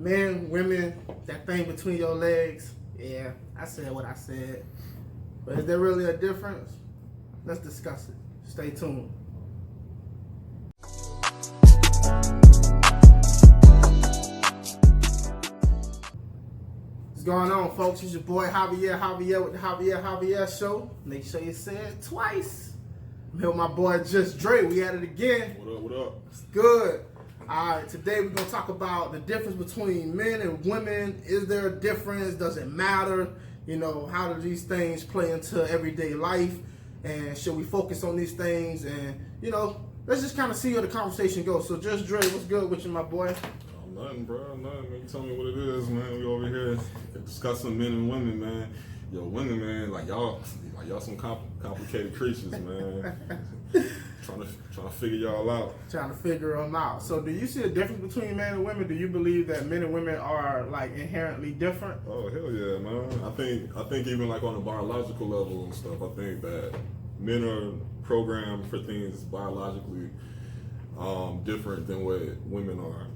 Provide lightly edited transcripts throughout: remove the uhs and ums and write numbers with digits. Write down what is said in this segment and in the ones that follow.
Men, women, that thing between your legs. Yeah, I said what I said. But is there really a difference? Let's discuss it. Stay tuned. What's going on, folks? It's your boy Javier with the Javier Show. Make sure you say it twice. I'm here with my boy Just Dre. We at it again. What up, what up? It's good. Alright, today we're going to talk about the difference between men and women. Is there a difference? Does it matter? You know, how do these things play into everyday life? And should we focus on these things? And, you know, let's just kind of see where the conversation goes. So, Just Dre, what's good with you, my boy? Oh, nothing, bro. Nothing, man. You tell me what it is, man. We over here discussing men and women, man. Yo, women, man, like y'all some complicated creatures, man. trying to figure y'all out. Trying to figure them out. So, do you see a difference between men and women? Do you believe that men and women are like inherently different? Oh, hell yeah, man. I think even like on a biological level and stuff, I think that men are programmed for things biologically different than what women are.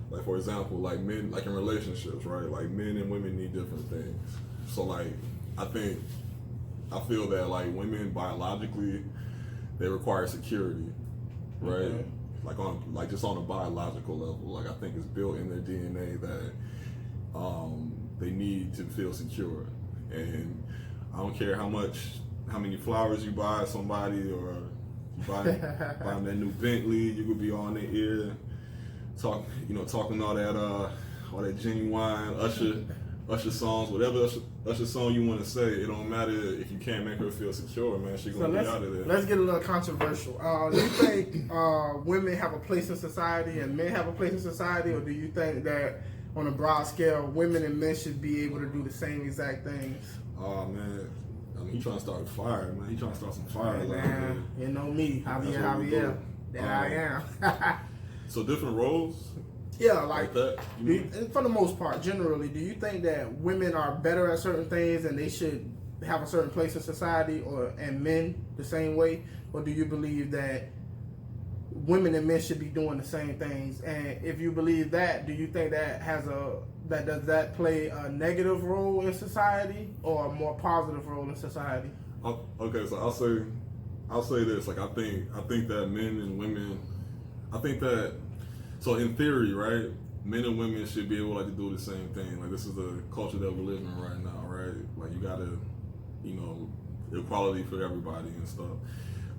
Like, for example, like men, like in relationships, right? Like men and women need different things. So like, I feel that like women biologically, they require security, right? Okay. Like just on a biological level. Like I think it's built in their DNA that they need to feel secure. And I don't care how many flowers you buy somebody, or you buy them that new Bentley, you could be on their ear, talking all that genuine Usher songs, whatever Usher song you want to say. It don't matter if you can't make her feel secure, man. She gonna be out of there. Let's get a little controversial. Do you think women have a place in society and men have a place in society, or do you think that on a broad scale, women and men should be able to do the same exact things? Oh man, I mean, he trying to start a fire, man. He trying to start some fires. Hey, man, you know me, Javier. That I am. So different roles. Yeah, like that. For the most part, generally, do you think that women are better at certain things and they should have a certain place in society, and men the same way, or do you believe that women and men should be doing the same things? And if you believe that, do you think that does that play a negative role in society or a more positive role in society? Okay, so I'll say this. Like I think that men and women, so in theory, right, men and women should be able to do the same thing. Like this is the culture that we're living in right now, right? Like you gotta, equality for everybody and stuff.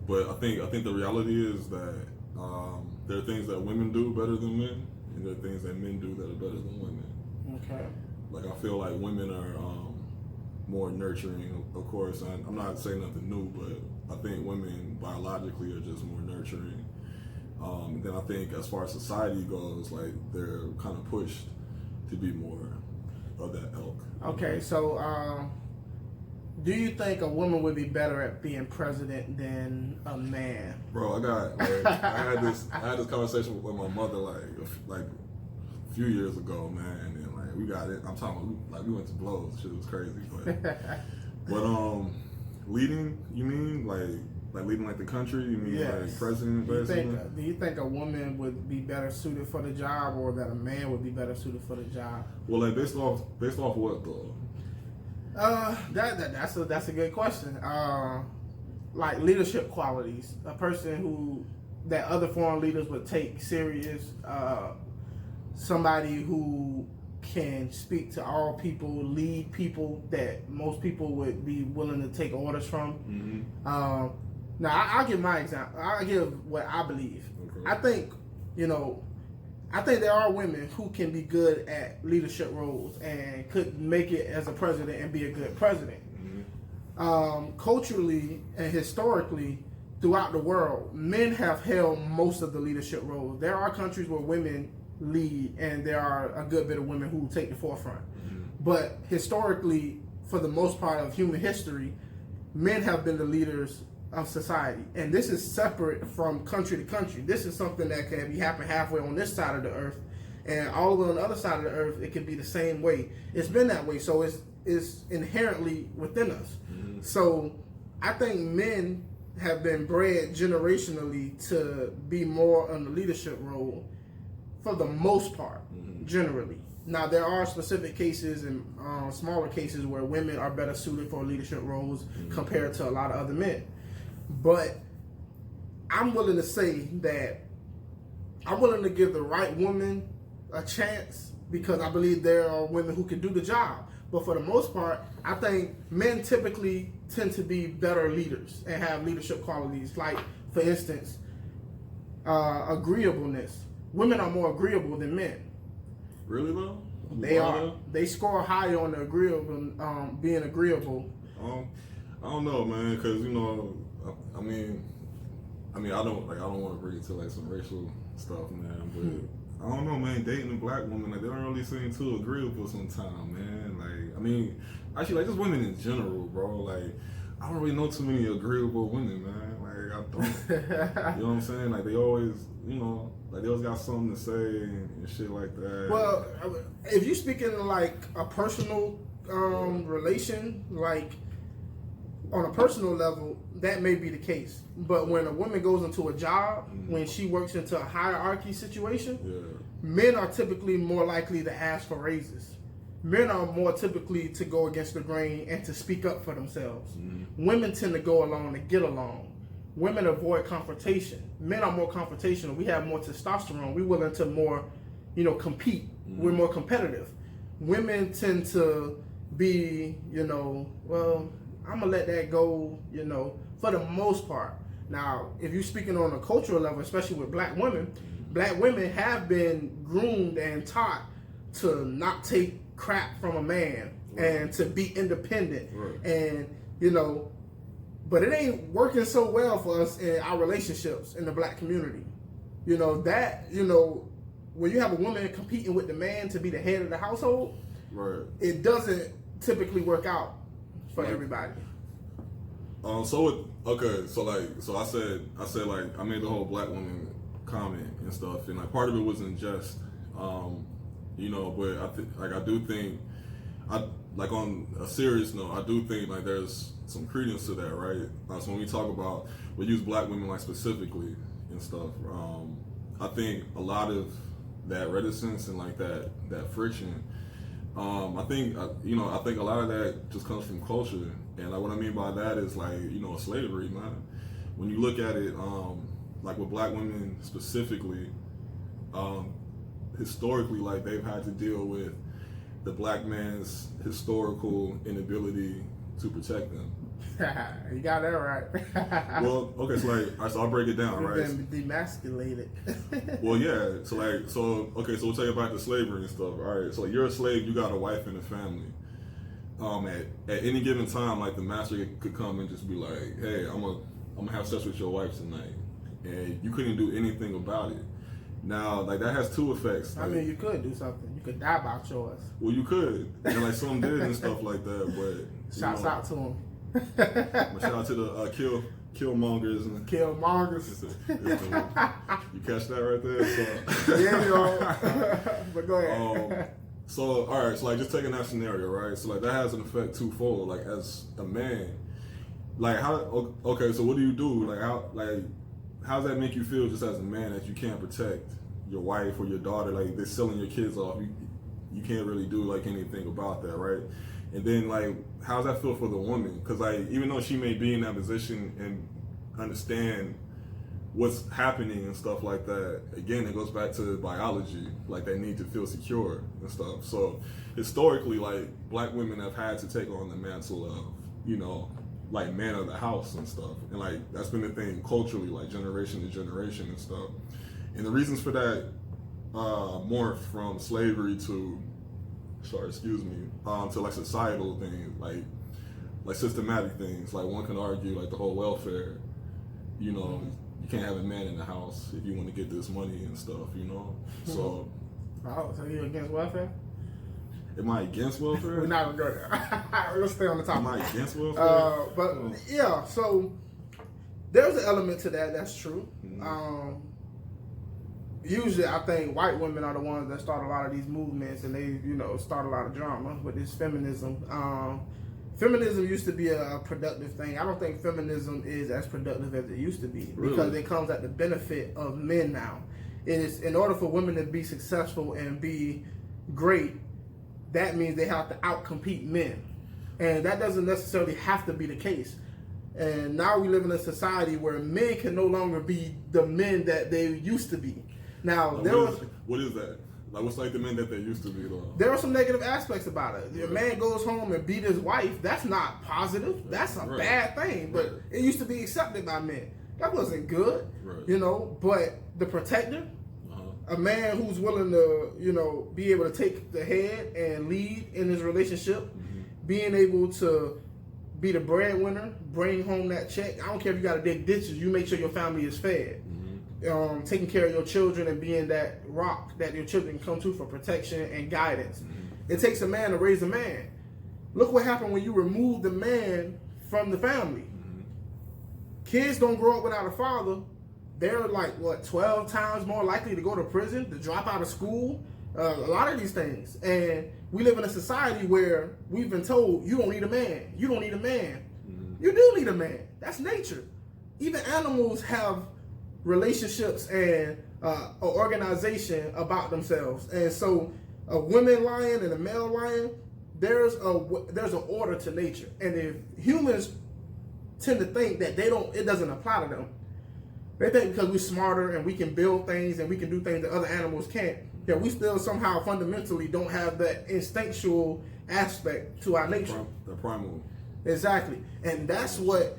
But I think the reality is that there are things that women do better than men, and there are things that men do that are better than women. Okay. Like I feel like women are more nurturing, of course. I'm not saying nothing new, but I think women biologically are just more nurturing. Then I think as far as society goes, like they're kind of pushed to be more of that ilk. Okay, so do you think a woman would be better at being president than a man? Bro, I had this conversation with my mother like a few years ago, man, and like we got it. I'm talking like we went to blows. Shit was crazy, but leading, you mean like leading like the country? You mean like president? Do you think a woman would be better suited for the job, or that a man would be better suited for the job? Well, like based off what though? That's a good question. Like leadership qualities, a person that other foreign leaders would take serious. Somebody who can speak to all people, lead people that most people would be willing to take orders from. Mm-hmm. Now, I'll give my example. I'll give what I believe. Okay. I think there are women who can be good at leadership roles and could make it as a president and be a good president. Mm-hmm. Culturally and historically, throughout the world, men have held most of the leadership roles. There are countries where women lead, and there are a good bit of women who take the forefront. Mm-hmm. But historically, for the most part of human history, men have been the leaders of society, and this is separate from country to country. This is something that can be happen halfway on this side of the earth, and all over on the other side of the earth, it could be the same way. It's been that way, so it's inherently within us. Mm-hmm. So I think men have been bred generationally to be more on the leadership role for the most part, mm-hmm. generally. Now, there are specific cases and smaller cases where women are better suited for leadership roles compared to a lot of other men. But I'm willing to say that I'm willing to give the right woman a chance because I believe there are women who can do the job. But for the most part, I think men typically tend to be better leaders and have leadership qualities. Like, for instance, agreeableness. Women are more agreeable than men. Really though? They are. They score higher on the agreeable, being agreeable. I don't know, man, because I mean, I don't want to bring it to like some racial stuff, man, but I don't know, man. Dating a black woman, like they don't really seem too agreeable sometimes, man. Like, I mean, actually, like just women in general, bro. Like, I don't really know too many agreeable women, man. Like, I don't. You know what I'm saying? Like, they always, like they always got something to say and shit like that. Well, if you speak in like a personal relation, like on a personal level, that may be the case. But when a woman goes into a job, when she works into a hierarchy situation, men are typically more likely to ask for raises. Men are more typically to go against the grain and to speak up for themselves. Women tend to go along to get along. Women avoid confrontation. Men are more confrontational. We have more testosterone. We're willing to more, compete. We're more competitive. Women tend to be, well, I'm going to let that go, for the most part. Now, if you're speaking on a cultural level, especially with black women have been groomed and taught to not take crap from a man and to be independent. And, but it ain't working so well for us in our relationships in the black community. When you have a woman competing with the man to be the head of the household, it doesn't typically work out for everybody. So I said like I made the whole black woman comment and stuff, and like part of it was in jest, but I do think on a serious note, I do think like there's some credence to that, right? So when we talk about, we use black women like specifically and stuff, I think a lot of that reticence and like that friction, I think a lot of that just comes from culture, and like what I mean by that is like slavery, man. When you look at it, like with black women specifically, historically, like they've had to deal with the black man's historical inability to protect them. You got that right. Well, okay, so I'll break it down, right? Demasculated. Well, yeah. So we'll take it back to slavery and stuff. All right. So you're a slave. You got a wife and a family. At any given time, like the master could come and just be like, "Hey, I'm gonna have sex with your wife tonight," and you couldn't do anything about it. Now, like that has two effects. I mean, you could do something. You could die by choice. Well, you could, and like some did and stuff like that. But shouts out to them. Shout out to the killmongers and killmongers. You catch that right there? So. Yeah, yo. But go ahead. So all right, so like just taking that scenario, right? So like that has an effect twofold. Like as a man, like how? Okay, so what do you do? Like how does that make you feel just as a man that you can't protect your wife or your daughter? Like they're selling your kids off. You can't really do like anything about that, right? And then like how does that feel for the woman? Because like even though she may be in that position and understand what's happening and stuff like that, again it goes back to biology. Like they need to feel secure and stuff. So historically, like black women have had to take on the mantle of like man of the house and stuff, and like that's been the thing culturally, like generation to generation and stuff. And the reasons for that morphed from slavery to like societal things, like systematic things. Like one can argue like the whole welfare, you can't have a man in the house if you want to get this money and stuff, So you against welfare? Am I against welfare? We're not gonna go there. Let's stay on the topic. Am I against welfare? Yeah, so there's an element to that. That's true. Usually, I think white women are the ones that start a lot of these movements, and they, start a lot of drama with this feminism. Feminism used to be a productive thing. I don't think feminism is as productive as it used to be because it comes at the benefit of men now. It is in order for women to be successful and be great, that means they have to outcompete men. And that doesn't necessarily have to be the case. And now we live in a society where men can no longer be the men that they used to be. Now, what is that? Like, what's like the men that they used to be, though? There are some negative aspects about it. If a man goes home and beat his wife, that's not positive. That's a bad thing. But it used to be accepted by men. That wasn't good, you know. But the protector, a man who's willing to, you know, be able to take the head and lead in his relationship, being able to be the breadwinner, bring home that check. I don't care if you got to dig ditches. You make sure your family is fed. Taking care of your children and being that rock that your children come to for protection and guidance. It takes a man to raise a man. Look what happened when you remove the man from the family. Kids don't grow up without a father. They're like, 12 times more likely to go to prison, to drop out of school, a lot of these things. And we live in a society where we've been told, you don't need a man. You don't need a man. You do need a man. That's nature. Even animals have relationships and an organization about themselves. And so a women lion and a male lion, there's an order to nature. And if humans tend to think that it doesn't apply to them, they think because we're smarter and we can build things and we can do things that other animals can't, that we still somehow fundamentally don't have that instinctual aspect to our nature. The primal. Exactly. And that's what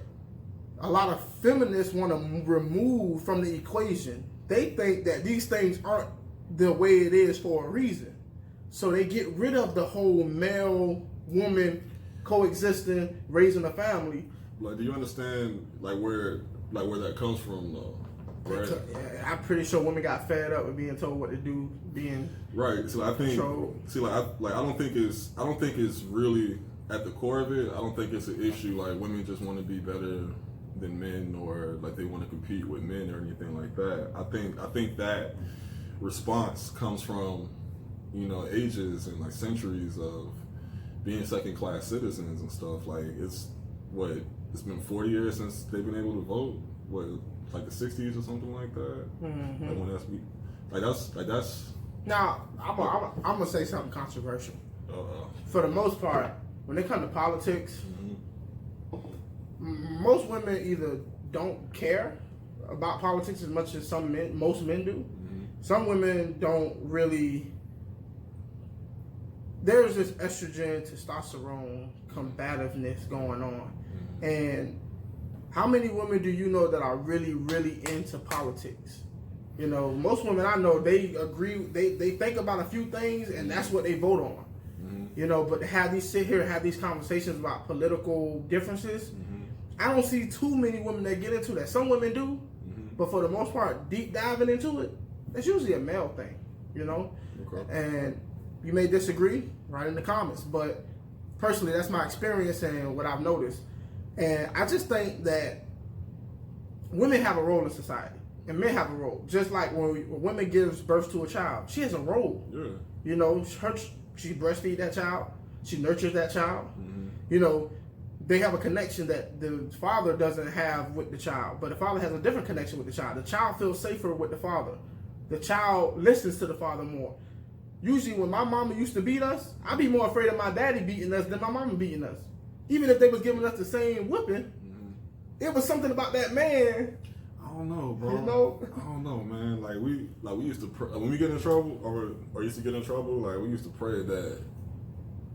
a lot of feminists want to remove from the equation. They think that these things aren't the way it is for a reason. So they get rid of the whole male-woman coexisting, raising a family. Like, do you understand where that comes from, though? Right. I'm pretty sure women got fed up with being told what to do, being right. So I think, controlled. I don't think it's really at the core of it. I don't think it's an issue like women just want to be better than men, or like they want to compete with men or anything like that. I think that response comes from, you know, ages and like centuries of being second class citizens and stuff. Like it's been 40 years since they've been able to vote. Like the 60s or something like that. Like when that's. Now I'm gonna say something controversial. For the most part, when they come to politics, most women either don't care about politics as much as most men do. Some women don't really. There's this estrogen, testosterone, combativeness going on, and how many women do you know that are really, really into politics? You know, most women I know, they agree, they think about a few things and that's what they vote on. You know, but to have these conversations about political differences, I don't see too many women that get into that. Some women do, but for the most part, deep diving into it, that's usually a male thing, you know? Okay. And you may disagree, write in the comments, but personally, that's my experience and what I've noticed. And I just think that women have a role in society and men have a role. Just like when a woman gives birth to a child, she has a role. Yeah. You know, she breastfeeds that child, she nurtures that child. You know, they have a connection that the father doesn't have with the child, but the father has a different connection with the child. The child feels safer with the father. The child listens to the father more. Usually when my mama used to beat us, I'd be more afraid of my daddy beating us than my mama beating us. Even if they was giving us the same whipping, it was something about that man. I don't know, bro. You know? I don't know, man. Like we used to when we get in trouble or used to get in trouble, like we used to pray that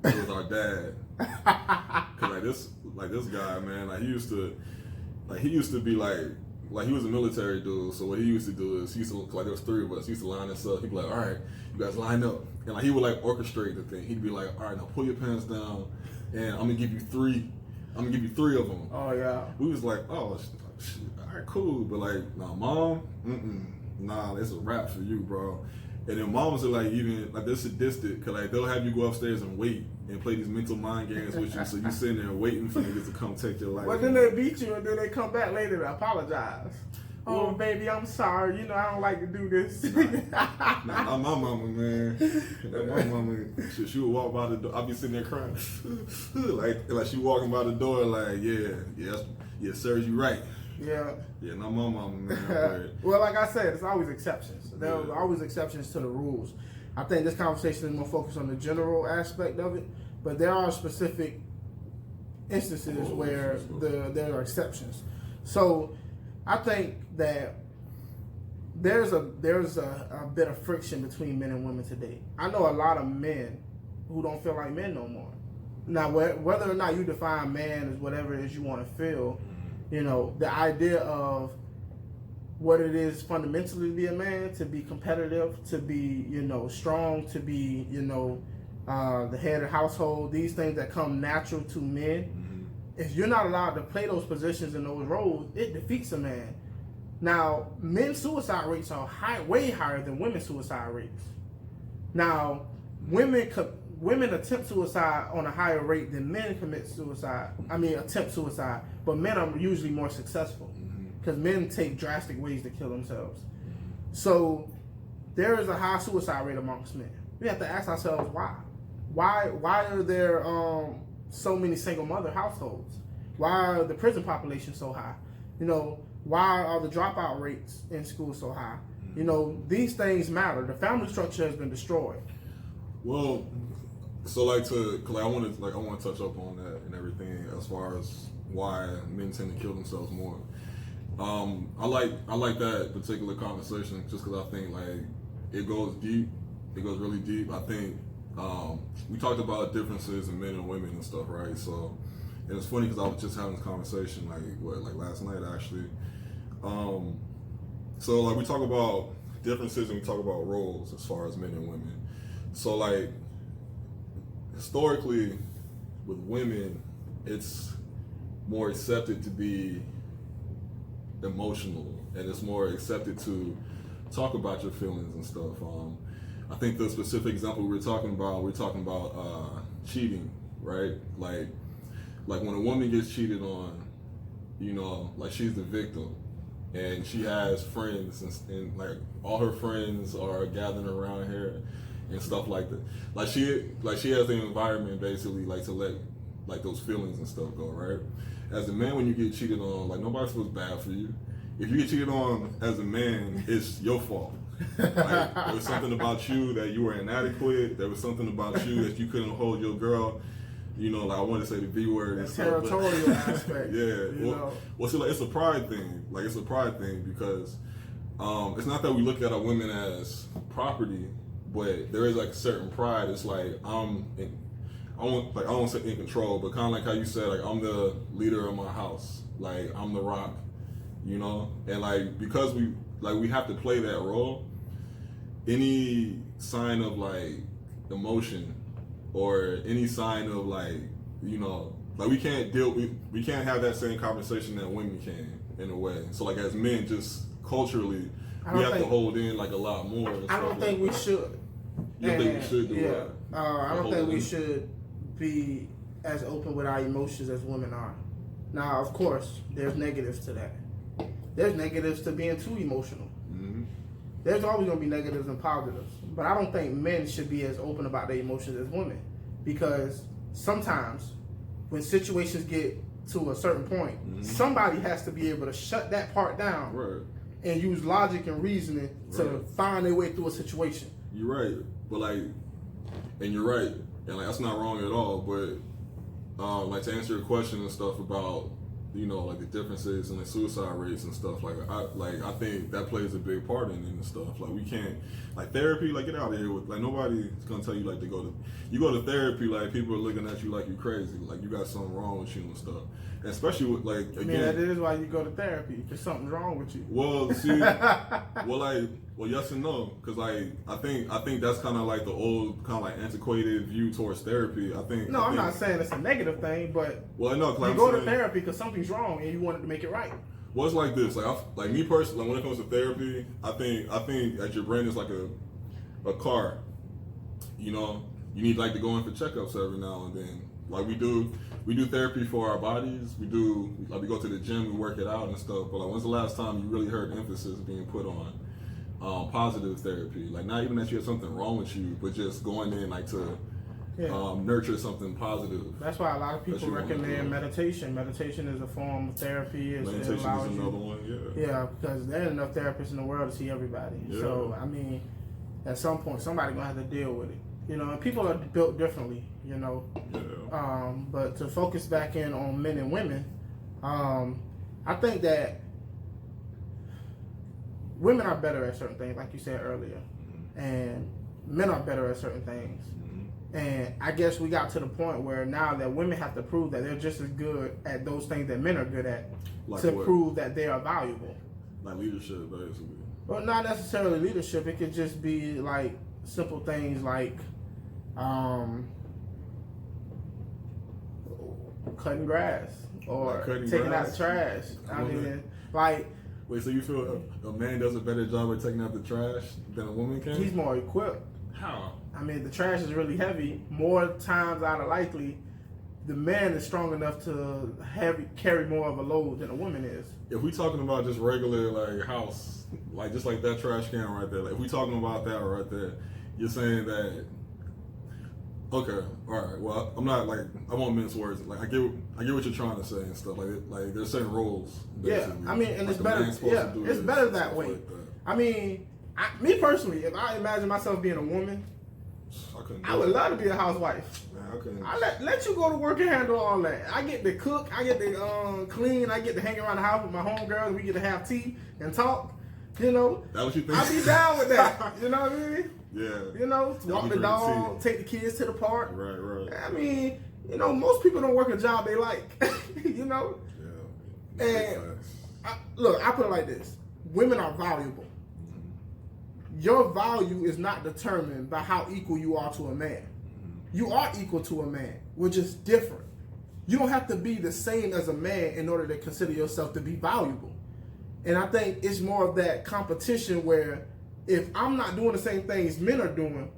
it was our dad. Cause like this guy, man, he used to be like he was a military dude. So what he used to do is there was three of us. He used to line us up. He'd be like, all right, you guys line up, and like he would like orchestrate the thing. He'd be like, all right, now pull your pants down. And I'm gonna give you three of them. Oh yeah. We was like, oh, shit, all right, cool. But like, nah, mom, nah, it's a wrap for you, bro. And then moms are like, even like they're sadistic, cause like they'll have you go upstairs and wait and play these mental mind games with you, so you sitting there waiting for niggas to come take your life. But then they beat you, and then they come back later to apologize. Oh, baby, I'm sorry. You know, I don't like to do this. Nah, not my mama, man. My mama, she would walk by the door. I'd be sitting there crying. like she walking by the door like, yeah, sir, you right. Yeah. Yeah, not my mama, man. Well, like I said, it's always exceptions. There are always exceptions to the rules. I think this conversation is more focused on the general aspect of it, but there are specific instances where there are exceptions. So I think that there's a bit of friction between men and women today. I know a lot of men who don't feel like men no more. Now, whether or not you define man as whatever it is you want to feel, you know, the idea of what it is fundamentally to be a man, to be competitive, to be, you know, strong, to be, you know, the head of the household, these things that come natural to men, if you're not allowed to play those positions and those roles, it defeats a man. Now, men's suicide rates are way higher than women's suicide rates. Now, women attempt suicide on a higher rate than men attempt suicide, but men are usually more successful because men take drastic ways to kill themselves. So there is a high suicide rate amongst men. We have to ask ourselves why. Why are there so many single mother households? Why are the prison population so high? You know, why are the dropout rates in school so high? You know, these things matter. The family structure has been destroyed. Well, so cause I want to touch up on that and everything as far as why men tend to kill themselves more. I like that particular conversation just because I think like it goes deep. It goes really deep. I think we talked about differences in men and women and stuff, right? So, and it's funny because I was just having this conversation like last night actually. So like we talk about differences and we talk about roles as far as men and women. So like historically with women, it's more accepted to be emotional and it's more accepted to talk about your feelings and stuff. I think the specific example we're talking about cheating, right? Like when a woman gets cheated on, you know, like she's the victim and she has friends and like all her friends are gathering around her and stuff like that. Like she has the environment basically like to let like those feelings and stuff go, right? As a man, when you get cheated on, like nobody feels bad for you. If you get cheated on as a man, it's your fault. Like, there was something about you that you were inadequate. There was something about you that you couldn't hold your girl. You know, like I wanted to say the B word and stuff. Territorial aspect. Yeah. Well, see, like it's a pride thing. Like it's a pride thing because it's not that we look at our women as property, but there is like a certain pride. It's like I don't say in control, but kind of like how you said, like I'm the leader of my house. Like I'm the rock. You know, and like because we have to play that role. Any sign of like emotion or any sign of like, you know, like we can't have that same conversation that women can in a way. So like as men, just culturally, we have to hold in like a lot more. I don't think we should. You don't think we should do that? I don't think we should be as open with our emotions as women are. Now, of course, there's negatives to that. There's negatives to being too emotional. Mm-hmm. There's always going to be negatives and positives. But I don't think men should be as open about their emotions as women. Because sometimes when situations get to a certain point, somebody has to be able to shut that part down and use logic and reasoning to find their way through a situation. You're right. But like, and you're right. And like, that's not wrong at all. But like to answer your question and stuff about, you know, like the differences in the suicide rates and stuff, I think that plays a big part in it and stuff. Like we can't, like therapy, like get out of here with, like nobody's gonna tell you like to go to therapy, like people are looking at you like you crazy, like you got something wrong with you and stuff. And especially with like, again. I mean, that is why you go to therapy, because something's wrong with you. Well, see, well, yes and no, because like I think that's kind of like the old kind of like antiquated view towards therapy. I'm not saying it's a negative thing, but well, no, you go to therapy because something's wrong and you wanted to make it right. Well, it's like this, like me personally, like when it comes to therapy, I think that your brain is like a car. You know, you need like to go in for checkups every now and then. Like we do therapy for our bodies. We go to the gym, we work it out and stuff. But like, when's the last time you really heard emphasis being put on positive therapy? Like not even that you have something wrong with you, but just going in like to nurture something positive. That's why a lot of people recommend meditation. Meditation is a form of therapy. Meditation is another one, Yeah, because there ain't enough therapists in the world to see everybody. Yeah. So I mean, at some point somebody's gonna have to deal with it. You know, and people are built differently. You know, but to focus back in on men and women, I think that women are better at certain things, like you said earlier, and men are better at certain things. And I guess we got to the point where now that women have to prove that they're just as good at those things that men are good at, like to what? prove that they are valuable. Like leadership, basically. Well, not necessarily leadership. It could just be like simple things like cutting grass or taking out the trash. I mean, like. Wait, so you feel a man does a better job at taking out the trash than a woman can? He's more equipped. How? I mean, the trash is really heavy. More times out of likely, the man is strong enough to carry more of a load than a woman is. If we talking about just regular like house, like just like that trash can right there, like if we talking about that right there, you're saying that. Okay, all right. Well, I'm not like I won't mince words. Like I get what you're trying to say and stuff. Like there's certain roles. Basically. Yeah, I mean, and like it's better. Yeah, it's better that way. Like that. I mean, me personally, if I imagine myself being a woman, I would love to be a housewife. Man, I let you go to work and handle all that. I get to cook. I get to clean. I get to hang around the house with my homegirls. We get to have tea and talk. You know, that what you think? I'll be down with that. You know what I mean? Yeah. You know, walk the dog, take the kids to the park. Right. I mean, you know, most people don't work a job they like. You know? Yeah. And look, I put it like this. Women are valuable. Your value is not determined by how equal you are to a man. You are equal to a man. We're just different. You don't have to be the same as a man in order to consider yourself to be valuable. And I think it's more of that competition where if I'm not doing the same things men are doing,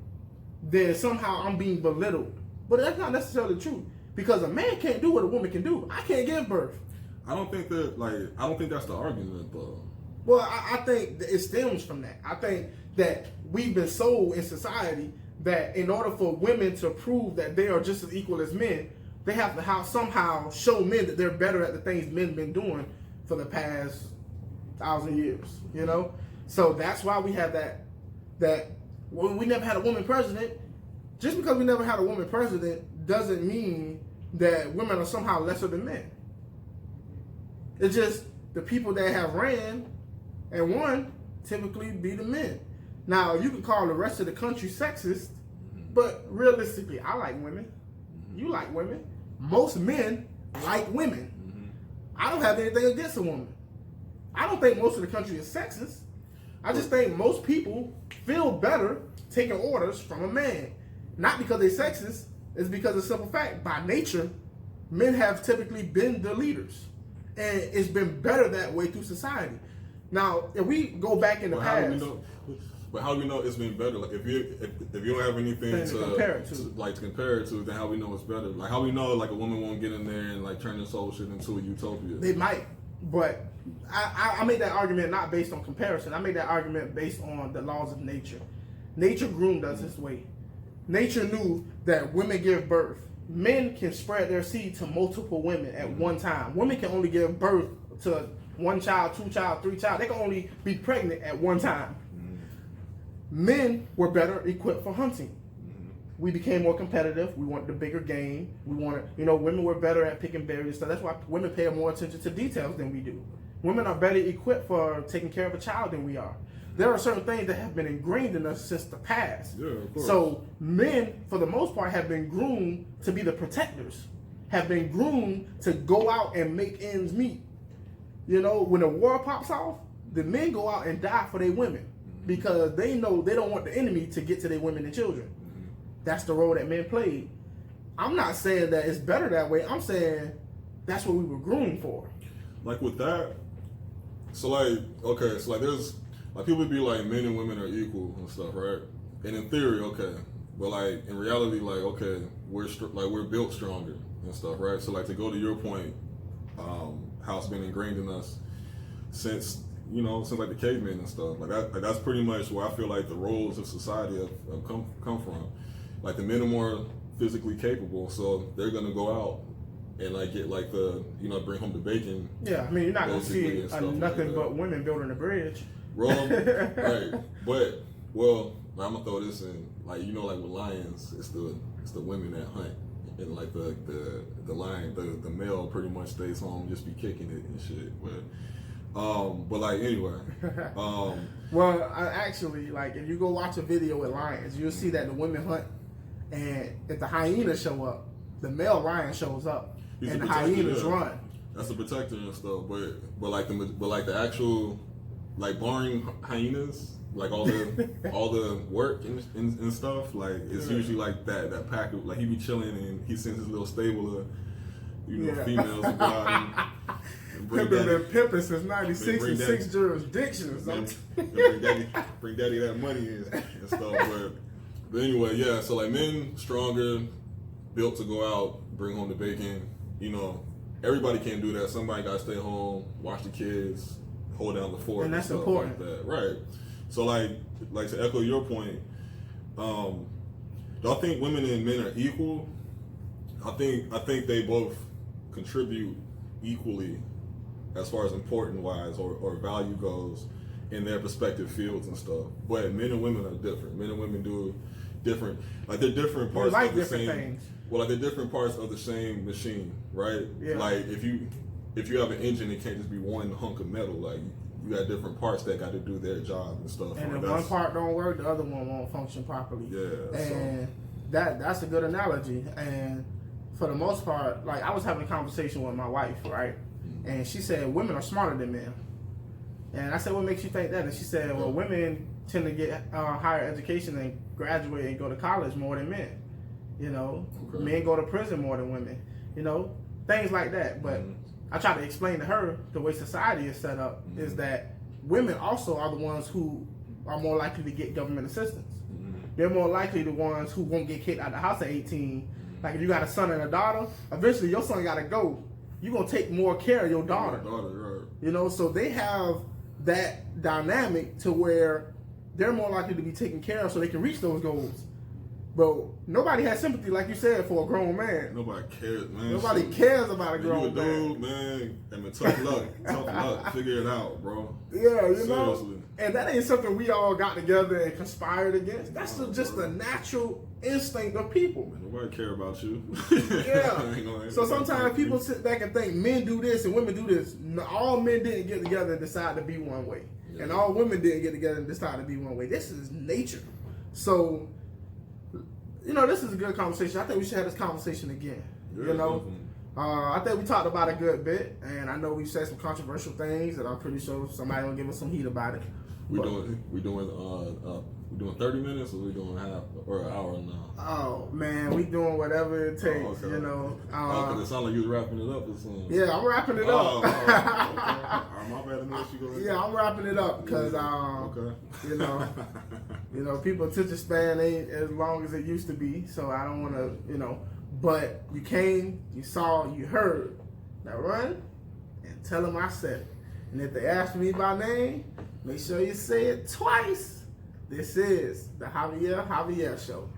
then somehow I'm being belittled. But that's not necessarily true. Because a man can't do what a woman can do. I can't give birth. I don't think that's the argument though. Well, I think that it stems from that. I think that we've been sold in society that in order for women to prove that they are just as equal as men, they have to somehow show men that they're better at the things men have been doing for the past 1,000 years, you know? So that's why we have that when we never had a woman president. Just because we never had a woman president doesn't mean that women are somehow lesser than men. It's just the people that have ran and won typically be the men. Now, you can call the rest of the country sexist, but realistically, I like women. You like women. Most men like women. I don't have anything against a woman. I don't think most of the country is sexist. I just think most people feel better taking orders from a man. Not because they're sexist, it's because of the simple fact, by nature, men have typically been the leaders. And it's been better that way through society. Now, if we go back in the past... How do we know it's been better? Like if you don't have anything to compare it to, then how we know it's better? Like how we know like a woman won't get in there and like turn this whole shit into a utopia? They might, but I made that argument not based on comparison. I made that argument based on the laws of nature. Nature groomed us this way. Nature knew that women give birth. Men can spread their seed to multiple women at one time. Women can only give birth to one child, two child, three child. They can only be pregnant at one time. Men were better equipped for hunting. We became more competitive. We wanted the bigger game. We wanted, women were better at picking berries. So that's why women pay more attention to details than we do. Women are better equipped for taking care of a child than we are. There are certain things that have been ingrained in us since the past. Yeah, of course. So men, for the most part, have been groomed to be the protectors, have been groomed to go out and make ends meet. When a war pops off, the men go out and die for their women because they know they don't want the enemy to get to their women and children. That's the role that men played. I'm not saying that it's better that way. I'm saying that's what we were groomed for. Like with that, there's like people be like men and women are equal and stuff, right? And in theory, okay, but like in reality, like okay, we're built stronger and stuff, right? So like to go to your point, how it's been ingrained in us since like the cavemen and stuff, that's pretty much where I feel like the roles of society have come from. Like the men are more physically capable, so they're gonna go out and like get like bring home the bacon. Yeah, I mean you're not gonna see nothing but women building a bridge. Right, but like, I'm gonna throw this in, like, you know, like with lions, it's the women that hunt, and like the lion, the male pretty much stays home, just be kicking it and shit. But like anyway, well, actually, like if you go watch a video with lions, you'll see that the women hunt, and if the hyenas show up, the male lion shows up, and the hyenas run. That's a protector and stuff, but like the actual, like, barring hyenas, like all the work and stuff, like it's usually like that pack of, like, he be chilling and he sends his little stable of, you know, females to go out and bring pimping since '96 in 6 jurisdictions. Bring daddy that money and stuff. But anyway, yeah. So like men stronger, built to go out, bring home the bacon. You know, everybody can't do that. Somebody got to stay home, watch the kids, hold down the fort, and that's stuff important, like that. Right? So like to echo your point, do I think women and men are equal? I think they both contribute equally as far as important wise or value goes in their respective fields and stuff. But men and women are different. Men and women do different, like they're different parts of the same things. Well, like they're different parts of the same machine, right? Yeah. Like if you have an engine, it can't just be one hunk of metal. Like you got different parts that got to do their job and stuff. And if one part don't work, the other one won't function properly. Yeah. And that's a good analogy. And for the most part, like I was having a conversation with my wife, right? And she said women are smarter than men. And I said, what makes you think that? And she said, well, women tend to get higher education and graduate and go to college more than men. You know, men go to prison more than women. You know, things like that. But I tried to explain to her the way society is set up is that women also are the ones who are more likely to get government assistance. They're more likely the ones who won't get kicked out of the house at 18. Like if you got a son and a daughter, eventually your son got to go. You're going to take more care of your daughter. Right. You know, so they have that dynamic to where they're more likely to be taken care of so they can reach those goals. But nobody has sympathy, like you said, for a grown man. Nobody cares, man. Nobody cares about a grown man. You a dude, man. I mean, tough luck. Figure it out, bro. Yeah, you know. And that ain't something we all got together and conspired against. That's just the natural instinct of people. Man, nobody care about you. Yeah. So sometimes people sit back and think men do this and women do this. No, all men didn't get together and decide to be one way. Yeah. And all women didn't get together and decide to be one way. This is nature. So, you know, this is a good conversation. I think we should have this conversation again. Yeah, you know, I think we talked about a good bit, and I know we said some controversial things, and I'm pretty sure somebody will give us some heat about it. We doing 30 minutes, or we doing half or an hour now? Oh man, we doing whatever it takes. You know. Because it sounded like you was wrapping it up or something. Yeah, I'm wrapping it up. Okay. My bad. Yeah, I'm wrapping it up because you know, people's attention span ain't as long as it used to be, so I don't want to, you know. But you came, you saw, you heard. Now run and tell them I said it. And if they ask me by name, make sure you say it twice. This is the Javier Show.